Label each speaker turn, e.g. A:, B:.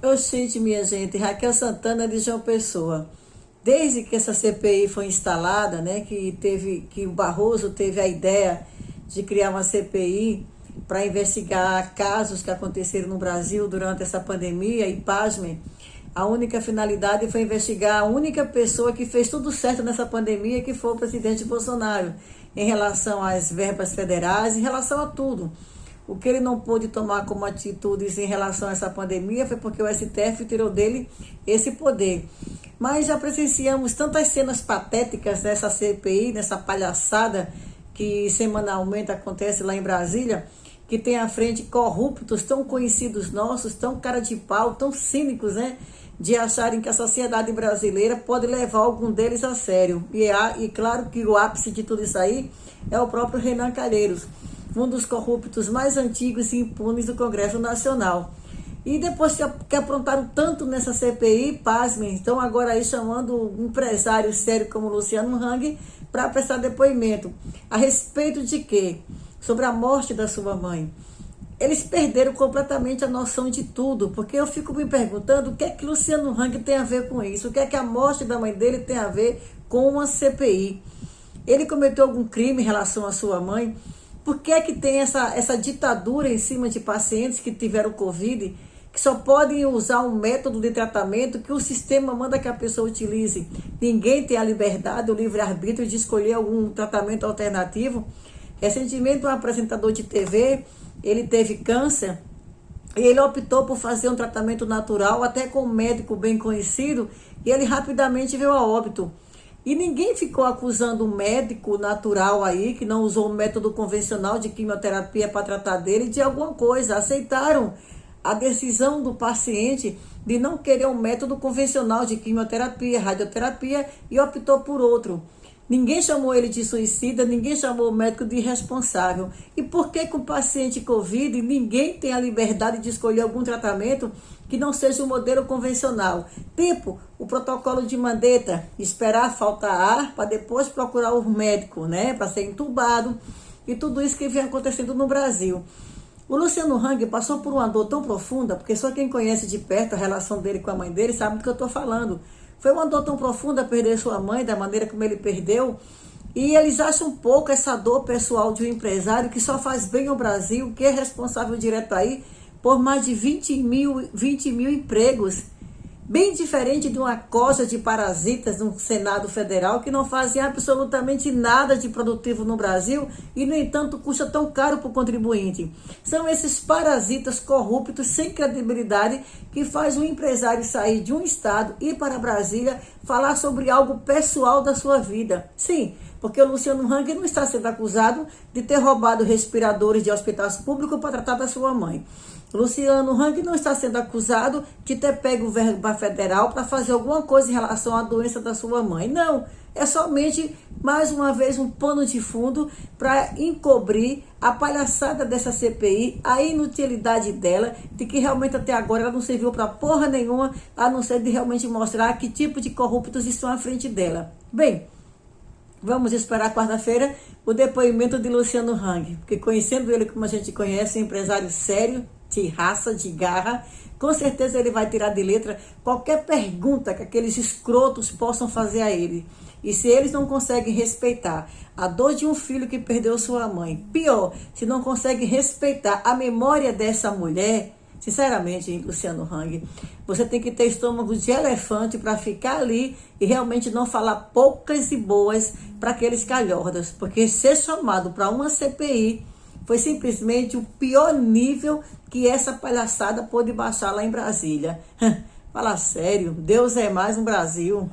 A: Oxente, minha gente, Raquel Santana de João Pessoa. Desde que essa CPI foi instalada, né, que o Barroso teve a ideia de criar uma CPI para investigar casos que aconteceram no Brasil durante essa pandemia, e pasmem, a única finalidade foi investigar a única pessoa que fez tudo certo nessa pandemia, que foi o presidente Bolsonaro, em relação às verbas federais, em relação a tudo. O que ele não pôde tomar como atitudes em relação a essa pandemia foi porque o STF tirou dele esse poder. Mas já presenciamos tantas cenas patéticas nessa CPI, nessa palhaçada que semanalmente acontece lá em Brasília, que tem à frente corruptos tão conhecidos nossos, tão cara de pau, tão cínicos, né? De acharem que a sociedade brasileira pode levar algum deles a sério. E claro que o ápice de tudo isso aí é o próprio Renan Calheiros, um dos corruptos mais antigos e impunes do Congresso Nacional. E depois que aprontaram tanto nessa CPI, pasmem, estão agora aí chamando um empresário sério como Luciano Hang para prestar depoimento. A respeito de quê? Sobre a morte da sua mãe. Eles perderam completamente a noção de tudo, porque eu fico me perguntando o que é que Luciano Hang tem a ver com isso, o que é que a morte da mãe dele tem a ver com uma CPI. Ele cometeu algum crime em relação à sua mãe? Por que é que tem essa ditadura em cima de pacientes que tiveram Covid, que só podem usar um método de tratamento que o sistema manda que a pessoa utilize? Ninguém tem a liberdade, o livre-arbítrio de escolher algum tratamento alternativo. Recentemente, um apresentador de TV, ele teve câncer e ele optou por fazer um tratamento natural, até com um médico bem conhecido, e ele rapidamente veio a óbito. E ninguém ficou acusando um médico natural aí, que não usou o método convencional de quimioterapia para tratar dele, de alguma coisa. Aceitaram a decisão do paciente de não querer um método convencional de quimioterapia, radioterapia, e optou por outro. Ninguém chamou ele de suicida, ninguém chamou o médico de irresponsável. E por que com o paciente Covid ninguém tem a liberdade de escolher algum tratamento que não seja o modelo convencional? Tipo, o protocolo de Mandetta, esperar faltar ar para depois procurar o médico, né? Para ser entubado, e tudo isso que vem acontecendo no Brasil. O Luciano Hang passou por uma dor tão profunda, porque só quem conhece de perto a relação dele com a mãe dele sabe do que eu estou falando. Foi uma dor tão profunda perder sua mãe, da maneira como ele perdeu. E eles acham pouco essa dor pessoal de um empresário que só faz bem ao Brasil, que é responsável direto aí por mais de 20 mil empregos. Bem diferente de uma coja de parasitas no Senado Federal que não fazem absolutamente nada de produtivo no Brasil e, no entanto, custa tão caro para o contribuinte. São esses parasitas corruptos, sem credibilidade, que faz um empresário sair de um estado, ir para Brasília, falar sobre algo pessoal da sua vida. Sim, porque o Luciano Hang não está sendo acusado de ter roubado respiradores de hospitais públicos para tratar da sua mãe. Luciano Hang não está sendo acusado de ter pego o verba federal para fazer alguma coisa em relação à doença da sua mãe. Não, é somente, mais uma vez, um pano de fundo para encobrir a palhaçada dessa CPI, a inutilidade dela, de que realmente até agora ela não serviu para porra nenhuma, a não ser de realmente mostrar que tipo de corruptos estão à frente dela. Bem, vamos esperar quarta-feira o depoimento de Luciano Hang, porque conhecendo ele como a gente conhece, um empresário sério, de raça, de garra, com certeza ele vai tirar de letra qualquer pergunta que aqueles escrotos possam fazer a ele. E se eles não conseguem respeitar a dor de um filho que perdeu sua mãe, pior, se não conseguem respeitar a memória dessa mulher, sinceramente, hein, Luciano Hang, você tem que ter estômago de elefante para ficar ali e realmente não falar poucas e boas para aqueles calhordas, porque ser chamado para uma CPI foi simplesmente o pior nível que essa palhaçada pôde baixar lá em Brasília. Fala sério, Deus é mais no Brasil.